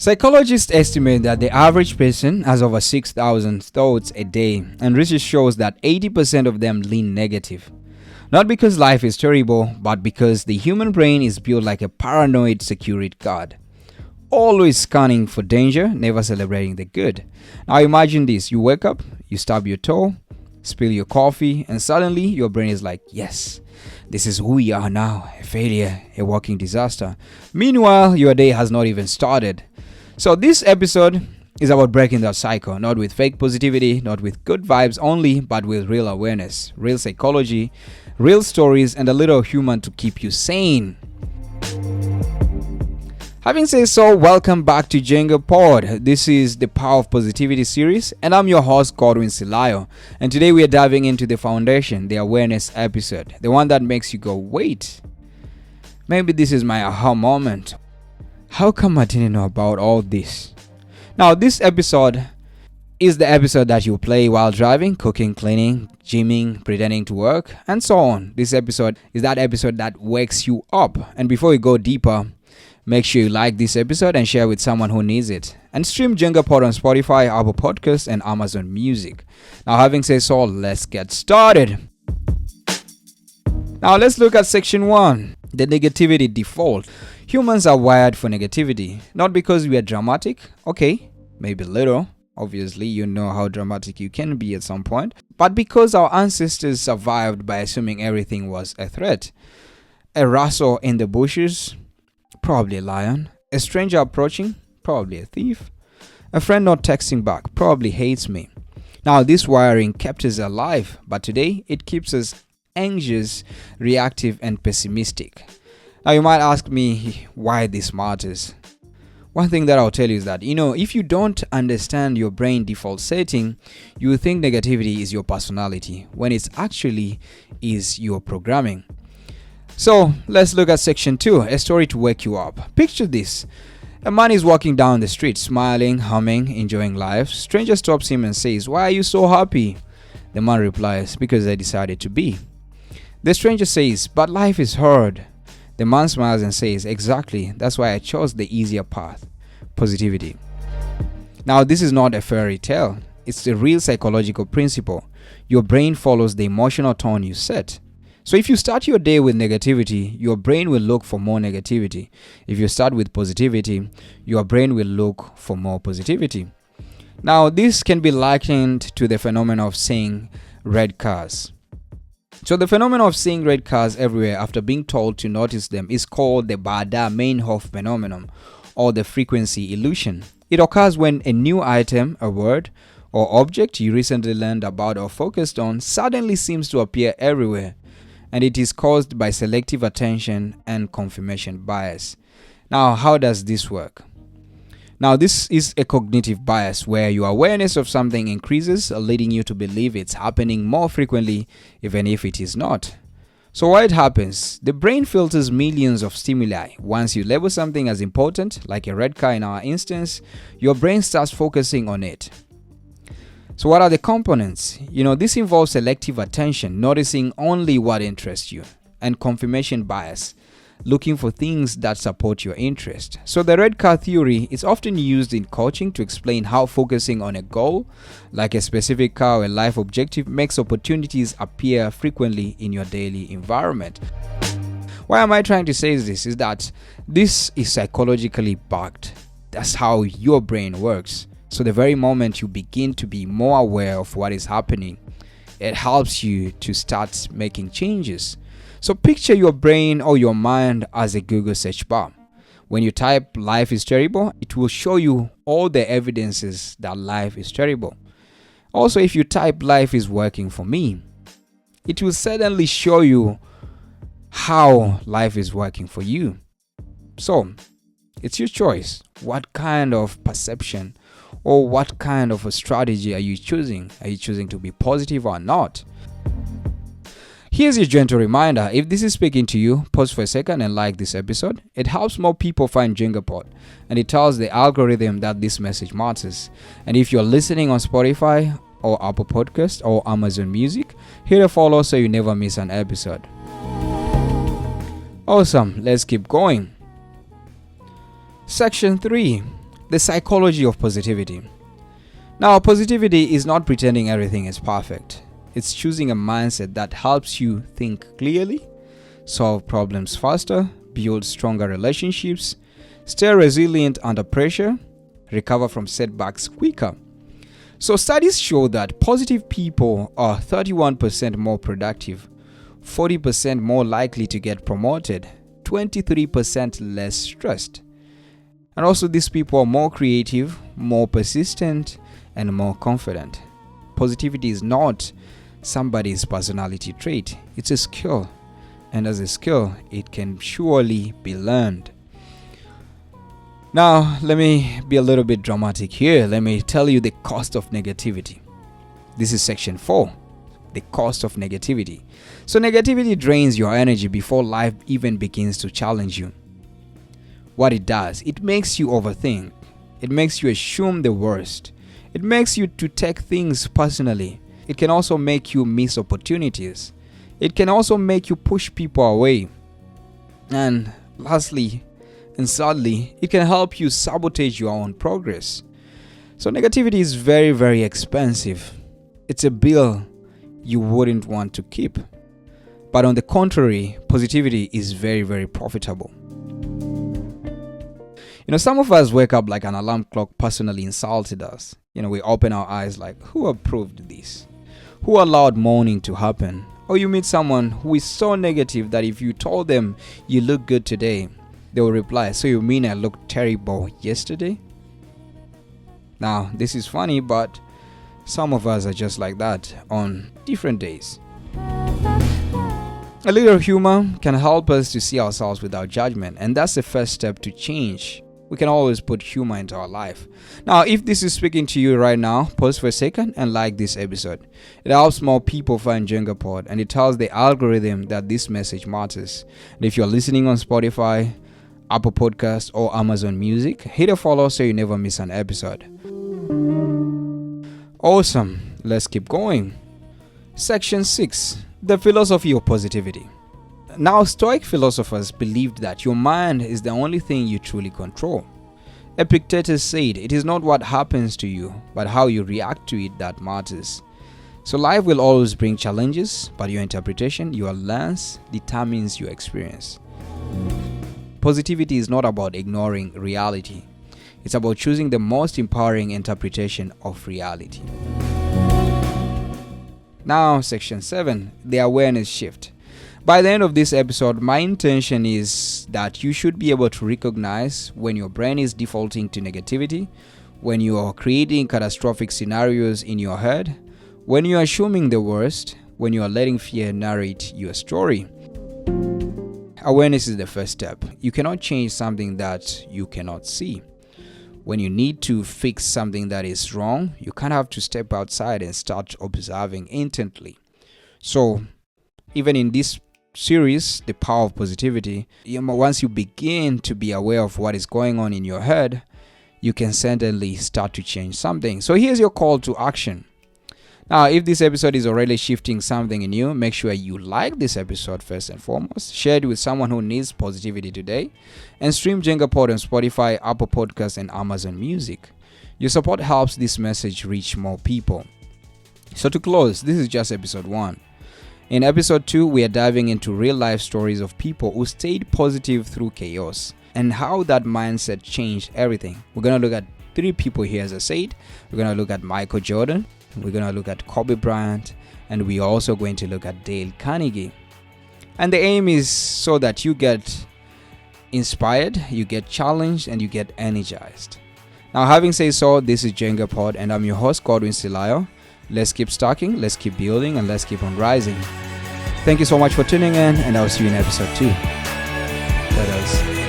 Psychologists estimate that the average person has over 6,000 thoughts a day, and research shows that 80% of them lean negative. Not because life is terrible, but because the human brain is built like a paranoid security guard, always scanning for danger, never celebrating the good. Now imagine this: you wake up, you stub your toe, spill your coffee, and suddenly your brain is like, yes, this is who we are now, a failure, a walking disaster. Meanwhile, your day has not even started. So this episode is about breaking that cycle, not with fake positivity, not with good vibes only, but with real awareness, real psychology, real stories, and a little human to keep you sane. Having said so, welcome back to JengaPod. This is the Power of Positivity series, and I'm your host, Godwin Silayo. And today we are diving into the foundation, the awareness episode, the one that makes you go, wait, maybe this is my aha moment. How come I didn't know about all this? Now, this episode is the episode that you play while driving, cooking, cleaning, gymming, pretending to work, and so on. This episode is that episode that wakes you up. And before we go deeper, make sure you like this episode and share with someone who needs it. And stream JengaPod on Spotify, Apple Podcasts, and Amazon Music. Now, having said so, let's get started. Now, let's look at section 1, the negativity default. Humans are wired for negativity, not because we are dramatic, okay, maybe a little, obviously you know how dramatic you can be at some point, but because our ancestors survived by assuming everything was a threat. A rustle in the bushes, probably a lion. A stranger approaching, probably a thief. A friend not texting back, probably hates me. Now, this wiring kept us alive, but today it keeps us anxious, reactive, and pessimistic. Now, you might ask me why this matters. One thing that I'll tell you is that, if you don't understand your brain default setting, you will think negativity is your personality, when it actually is your programming. So, let's look at section 2, a story to wake you up. Picture this. A man is walking down the street, smiling, humming, enjoying life. Stranger stops him and says, "Why are you so happy?" The man replies, "Because I decided to be." The stranger says, "But life is hard." The man smiles and says, "Exactly, that's why I chose the easier path, positivity." Now, this is not a fairy tale. It's a real psychological principle. Your brain follows the emotional tone you set. So if you start your day with negativity, your brain will look for more negativity. If you start with positivity, your brain will look for more positivity. Now, this can be likened to the phenomenon of seeing red cars. So the phenomenon of seeing red cars everywhere after being told to notice them is called the Bader-Meinhof phenomenon, or the frequency illusion. It occurs when a new item, a word, or object you recently learned about or focused on suddenly seems to appear everywhere, and it is caused by selective attention and confirmation bias. Now, how does this work? Now, this is a cognitive bias where your awareness of something increases, leading you to believe it's happening more frequently, even if it is not. So what happens? The brain filters millions of stimuli. Once you label something as important, like a red car in our instance, your brain starts focusing on it. So what are the components? This involves selective attention, noticing only what interests you, and confirmation bias, looking for things that support your interest. So the red car theory is often used in coaching to explain how focusing on a goal, like a specific car or a life objective, makes opportunities appear frequently in your daily environment. Why am I trying to say this? Is that this is psychologically backed. That's how your brain works. So the very moment you begin to be more aware of what is happening, it helps you to start making changes. So picture your brain or your mind as a Google search bar. When you type "life is terrible," it will show you all the evidences that life is terrible. Also, if you type "life is working for me," it will suddenly show you how life is working for you. So, it's your choice. What kind of perception or what kind of a strategy are you choosing? Are you choosing to be positive or not? Here's your gentle reminder. If this is speaking to you, pause for a second and like this episode. It helps more people find JengaPod, and it tells the algorithm that this message matters. And if you're listening on Spotify or Apple Podcasts or Amazon Music, hit a follow so you never miss an episode. Awesome, let's keep going. Section 3. The psychology of positivity. Now, positivity is not pretending everything is perfect. It's choosing a mindset that helps you think clearly, solve problems faster, build stronger relationships, stay resilient under pressure, recover from setbacks quicker. So studies show that positive people are 31% more productive, 40% more likely to get promoted, 23% less stressed. And also these people are more creative, more persistent, and more confident. Positivity is not somebody's personality trait. It's a skill. And as a skill, it can surely be learned. Now, let me be a little bit dramatic here. Let me tell you the cost of negativity. This is section 4, the cost of negativity. So negativity drains your energy before life even begins to challenge you. What it does, it makes you overthink. It makes you assume the worst. It makes you to take things personally. It can also make you miss opportunities. It can also make you push people away. And lastly, and sadly, it can help you sabotage your own progress. So negativity is very, very expensive. It's a bill you wouldn't want to keep. But on the contrary, positivity is very, very profitable. Some of us wake up like an alarm clock personally insulted us. We open our eyes like, who approved this? Who allowed mourning to happen? Or you meet someone who is so negative that if you told them you look good today, they will reply, so you mean I looked terrible yesterday? Now, this is funny, but some of us are just like that on different days. A little humor can help us to see ourselves without judgment, and that's the first step to change. We can always put humor into our life. Now, if this is speaking to you right now, pause for a second and like this episode. It helps more people find JengaPod, and it tells the algorithm that this message matters. And if you're listening on Spotify, Apple Podcasts, or Amazon Music, hit a follow so you never miss an episode. Awesome. Let's keep going. Section 6. The philosophy of positivity. Now, Stoic philosophers believed that your mind is the only thing you truly control. Epictetus said, it is not what happens to you, but how you react to it that matters. So life will always bring challenges, but your interpretation, your lens, determines your experience. Positivity is not about ignoring reality. It's about choosing the most empowering interpretation of reality. Now, section 7, the awareness shift. By the end of this episode, my intention is that you should be able to recognize when your brain is defaulting to negativity, when you are creating catastrophic scenarios in your head, when you are assuming the worst, when you are letting fear narrate your story. Awareness is the first step. You cannot change something that you cannot see. When you need to fix something that is wrong, you kind of have to step outside and start observing intently. So, even in this series, The Power of Positivity, once you begin to be aware of what is going on in your head, you can certainly start to change something. So here's your call to action. Now, if this episode is already shifting something in you, make sure you like this episode first and foremost. Share it with someone who needs positivity today. And stream JengaPod on Spotify, Apple Podcasts, and Amazon Music. Your support helps this message reach more people. So to close, this is just episode 1. In episode 2, we are diving into real-life stories of people who stayed positive through chaos and how that mindset changed everything. We're going to look at 3 people here, as I said. We're going to look at Michael Jordan. We're going to look at Kobe Bryant, and we're also going to look at Dale Carnegie. And the aim is so that you get inspired, you get challenged, and you get energized. Now, having said so, this is JengaPod, and I'm your host, Godwin Silayo. Let's keep stacking, let's keep building, and let's keep on rising. Thank you so much for tuning in, and I'll see you in episode 2. Let us.